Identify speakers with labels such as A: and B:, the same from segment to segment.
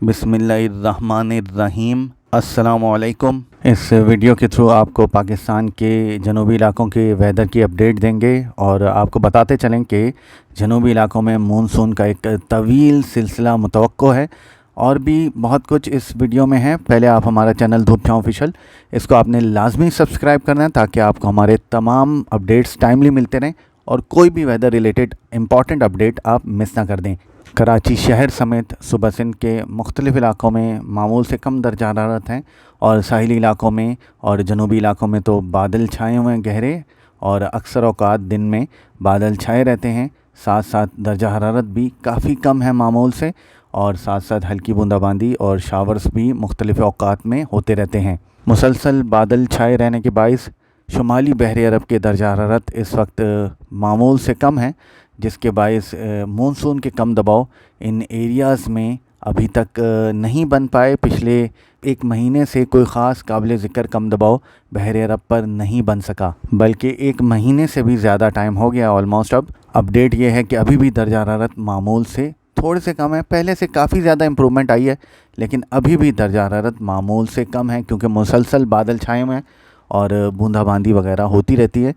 A: बिस्मिल्लाहिर्रहमानिर्रहीम। अस्सलाम वालेकुम। इस वीडियो के थ्रू आपको पाकिस्तान के जनूबी इलाकों के वेदर की अपडेट देंगे और आपको बताते चलें कि जनूबी इलाकों में मानसून का एक तवील सिलसिला मुतवक्को है और भी बहुत कुछ इस वीडियो में है। पहले आप हमारा चैनल धूप छाँव ऑफिशियल, इसको आपने लाजमी सब्सक्राइब करना है ताकि आपको हमारे तमाम अपडेट्स टाइमली मिलते रहें और कोई भी वेदर रिलेटेड इंपॉर्टेंट अपडेट आप मिस ना कर दें। कराची शहर समेत सूबा सिंध के मुख्तलिफ़ इलाकों में मामूल से कम दर्जा हरारत हैं और साहिली इलाकों में और जनूबी इलाकों में तो बादल छाए हुए हैं गहरे और अक्सर औक़ात दिन में बादल छाए रहते हैं। साथ साथ दर्जा हरारत भी काफ़ी कम है मामूल से और साथ साथ हल्की बूंदाबांदी और शावर्स भी मुख्तलिफ़ औक़ात में होते रहते हैं। मुसलसल बादल छाए रहने के बाइस शुमाली बहर अरब के दर्जा हरारत इस वक्त मामूल से कम है, जिसके बायस मानसून के कम दबाव इन एरियाज़ में अभी तक नहीं बन पाए। पिछले एक महीने से कोई ख़ास काबिल ज़िक्र कम दबाव बहर अरब पर नहीं बन सका, बल्कि एक महीने से भी ज़्यादा टाइम हो गया ऑलमोस्ट। अब अपडेट ये है कि अभी भी दर्जा हरारत मामूल से थोड़े से कम है। पहले से काफ़ी ज़्यादा इम्प्रूवमेंट आई है, लेकिन अभी भी दर्जा हरारत मामूल से कम है क्योंकि मुसलसल बादल छाए हुए हैं और बूंदाबांदी वगैरह होती रहती है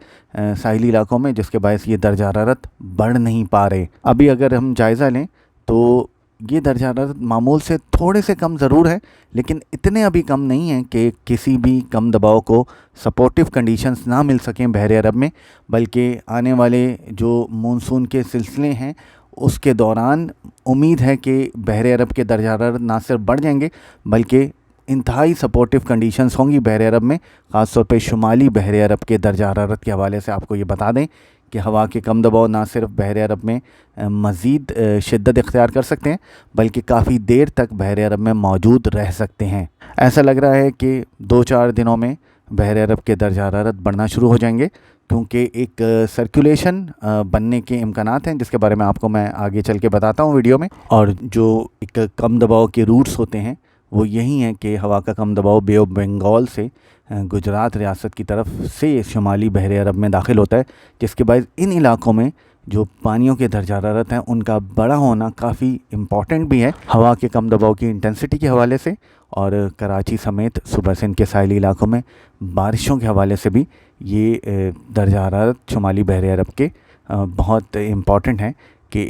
A: साहिली इलाकों में, जिसके बायस ये दर्जा हरारत बढ़ नहीं पा रहे। अभी अगर हम जायज़ा लें तो ये दर्जा हरारत मामूल से थोड़े से कम ज़रूर है, लेकिन इतने अभी कम नहीं हैं कि किसी भी कम दबाव को सपोर्टिव कंडीशंस ना मिल सकें बहर अरब में, बल्कि आने वाले जो मानसून के सिलसिले हैं उसके दौरान उम्मीद है कि बहर अरब के दर्जा हरारत ना सिर्फ बढ़ जाएंगे बल्कि इंतहाई सपोर्टिव कंडीशंस होंगी बहर अरब में। ख़ास तौर पे शुमाली बहर अरब के दर्जा हरारत के हवाले से आपको ये बता दें कि हवा के कम दबाव ना सिर्फ बहर अरब में मज़ीद शिद्दत इख्तियार कर सकते हैं बल्कि काफ़ी देर तक बहर अरब में मौजूद रह सकते हैं। ऐसा लग रहा है कि 2-4 दिनों में बहर अरब के दर्जा हरारत बढ़ना शुरू हो जाएंगे क्योंकि एक सर्कुलेशन बनने के इम्कानात हैं, जिसके बारे में आपको मैं आगे चल के बताता हूँ वीडियो में। और जो एक कम दबाव के रूट्स होते हैं वो यही है कि हवा का कम दबाव बे ऑफ बंगाल से गुजरात रियासत की तरफ से शुमाली बहर अरब में दाखिल होता है, जिसके बाद इन इलाकों में जो पानियों के दर्जा हरारत हैं उनका बड़ा होना काफ़ी इम्पॉर्टेंट भी है हवा के कम दबाव की इंटेंसिटी के हवाले से। और कराची समेत सूबा सिंध के साहिली इलाकों में बारिशों के हवाले से भी ये दर्जा हरारत शुमाली बहर अरब के बहुत इम्पॉर्टेंट हैं कि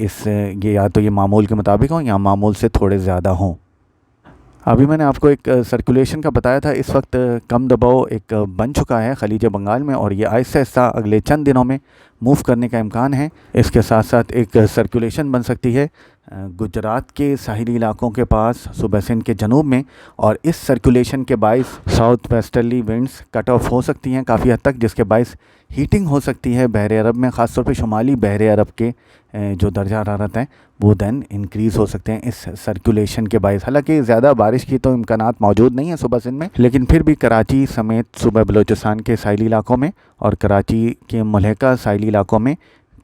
A: ये या तो ये मामूल के मुताबिक हों या मामूल से थोड़े ज़्यादा हों। अभी मैंने आपको एक सर्कुलेशन का बताया था। इस वक्त कम दबाव एक बन चुका है खलीज बंगाल में और ये आहिस्ता आहिस्ता अगले चंद दिनों में मूव करने का इम्कान है। इसके साथ साथ एक सर्कुलेशन बन सकती है गुजरात के साहिली इलाकों के पास सूबा सिंध के जनूब में, और इस सर्कुलेशन के बायस south westerly winds cut off हो सकती हैं काफ़ी हद तक, जिसके बायस हीटिंग हो सकती है बहर अरब में। ख़ास तौर पे शुमाली बहर अरब के जो दर्जा हरारत हैं वो दैन इंक्रीज़ हो सकते हैं इस सर्कुलेशन के बायस। हालांकि ज़्यादा बारिश की तो इम्कानात मौजूद नहीं है सूबा सिंध में, लेकिन फिर भी कराची समेत सूबा बलूचिस्तान के साहिली इलाकों में और कराची के मुल्हिका साहिली इलाकों में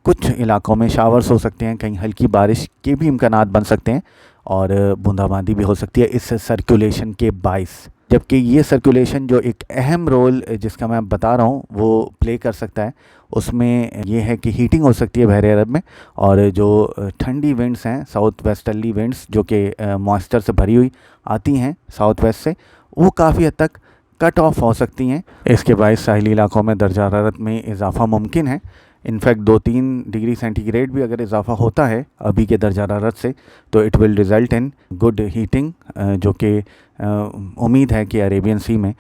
A: कुछ इलाकों में शावर्स हो सकते हैं, कहीं हल्की बारिश के भी इम्कानात बन सकते हैं और बूंदाबांदी भी हो सकती है इस सर्कुलेशन के बायस। जबकि ये सर्कुलेशन जो एक अहम रोल जिसका मैं बता रहा हूँ वो प्ले कर सकता है, उसमें ये है कि हीटिंग हो सकती है बहर अरब में और जो ठंडी विंड्स हैं साउथ वेस्टर्ली विंड्स जो कि मॉइस्चर से भरी हुई आती हैं साउथ वेस्ट से, वो काफ़ी हद तक कट ऑफ हो सकती हैं। इसके बायस साहिली इलाकों में दर्जा हरारत में इजाफ़ा मुमकिन है। इनफैक्ट 2-3 डिग्री सेंटीग्रेड भी अगर इजाफ़ा होता है अभी के दर्जा हरारत से तो it will result in good heating, जो कि उम्मीद है कि अरेबियन सी में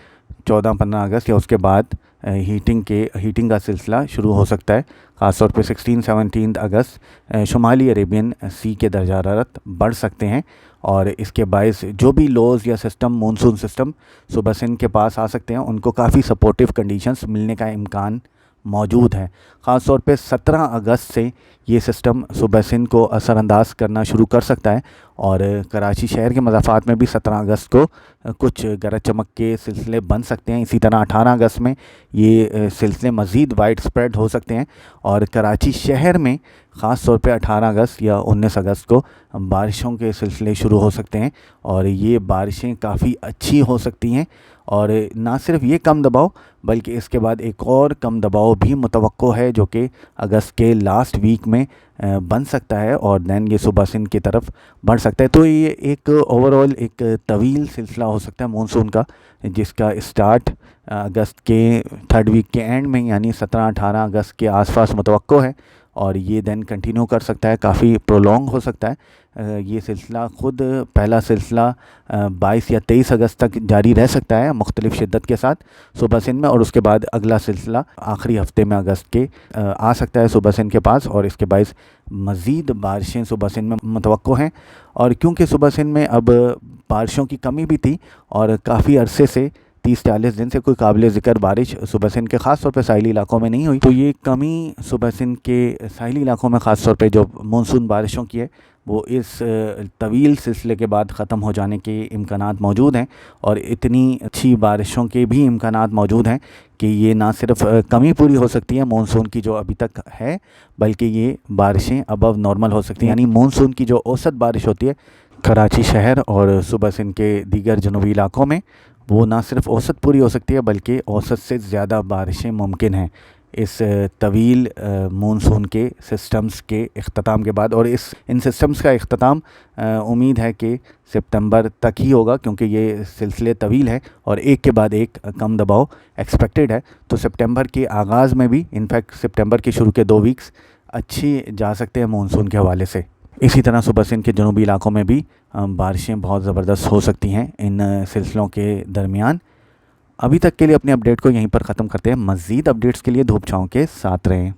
A: 14-15 अगस्त या उसके बाद हीटिंग का सिलसिला शुरू हो सकता है। ख़ास तौर पे 16-17 अगस्त शुमाली अरेबियन सी के दर्जा हरारत बढ़ सकते हैं और इसके बायस जो भी लोज़ या सिस्टम मानसून सिस्टम सूबा सिंध के पास आ सकते हैं उनको काफ़ी सपोर्टिव कंडीशंस मिलने का इम्कान मौजूद है। ख़ास तौर पे 17 अगस्त से ये सिस्टम सूबा सिंध को असरअंदाज करना शुरू कर सकता है और कराची शहर के मज़ाफ़ात में भी 17 अगस्त को कुछ गरज चमक के सिलसिले बन सकते हैं। इसी तरह 18 अगस्त में ये सिलसिले मज़ीद वाइड स्प्रेड हो सकते हैं और कराची शहर में ख़ास तौर पे 18 अगस्त या 19 अगस्त को बारिशों के सिलसिले शुरू हो सकते हैं और ये बारिशें काफ़ी अच्छी हो सकती हैं اور نہ صرف یہ کم دباؤ بلکہ اس کے بعد ایک اور کم دباؤ بھی متوقع ہے جو کہ اگست کے لاسٹ ویک میں بن سکتا ہے اور دین یہ صوبہ سندھ کی طرف بڑھ سکتا ہے. تو یہ ایک اوور آل ایک طویل سلسلہ ہو سکتا ہے مونسون کا, جس کا اسٹارٹ اگست کے 3rd ویک کے اینڈ میں یعنی 17-18 اگست کے آس پاس متوقع ہے, اور یہ دین کنٹینیو کر سکتا ہے, کافی پرولونگ ہو سکتا ہے. یہ سلسلہ خود پہلا سلسلہ 22 یا 23 اگست تک جاری رہ سکتا ہے مختلف شدت کے ساتھ صوبہ سندھ میں, اور اس کے بعد اگلا سلسلہ آخری ہفتے میں اگست کے آ سکتا ہے صوبہ سندھ کے پاس, اور اس کے باعث مزید بارشیں صوبہ سندھ میں متوقع ہیں. اور کیونکہ صوبہ سندھ میں اب بارشوں کی کمی بھی تھی اور کافی عرصے سے 30-40 دن سے کوئی قابل ذکر بارش صوبہ سندھ کے خاص طور پہ ساحلی علاقوں میں نہیں ہوئی, تو یہ کمی صوبہ سندھ کے ساحلی علاقوں میں خاص طور پہ جو مونسون بارشوں کی ہے وہ اس طویل سلسلے کے بعد ختم ہو جانے کے امکانات موجود ہیں, اور اتنی اچھی بارشوں کے بھی امکانات موجود ہیں کہ یہ نہ صرف کمی پوری ہو سکتی ہے مونسون کی جو ابھی تک ہے, بلکہ یہ بارشیں ابو نارمل ہو سکتی ہیں. یعنی مونسون کی جو اوسط بارش ہوتی ہے کراچی شہر اور صوبہ سندھ کے دیگر جنوبی علاقوں میں, وہ نہ صرف اوسط پوری ہو سکتی ہے بلکہ اوسط سے زیادہ بارشیں ممکن ہیں اس طویل مونسون کے سسٹمز کے اختتام کے بعد. اور ان سسٹمز کا اختتام امید ہے کہ سپتمبر تک ہی ہوگا, کیونکہ یہ سلسلے طویل ہے اور ایک کے بعد ایک کم دباؤ ایکسپیکٹڈ ہے. تو سپتمبر کے آغاز میں بھی انفیکٹ سپتمبر کے شروع کے 2 ویکس اچھی جا سکتے ہیں مونسون کے حوالے سے. اسی طرح صوبہ سندھ کے جنوبی علاقوں میں بھی بارشیں بہت زبردست ہو سکتی ہیں ان سلسلوں کے درمیان. ابھی تک کے لیے اپنے اپڈیٹ کو یہیں پر ختم کرتے ہیں. مزید اپڈیٹس کے لیے دھوپ چھاؤں کے ساتھ رہیں.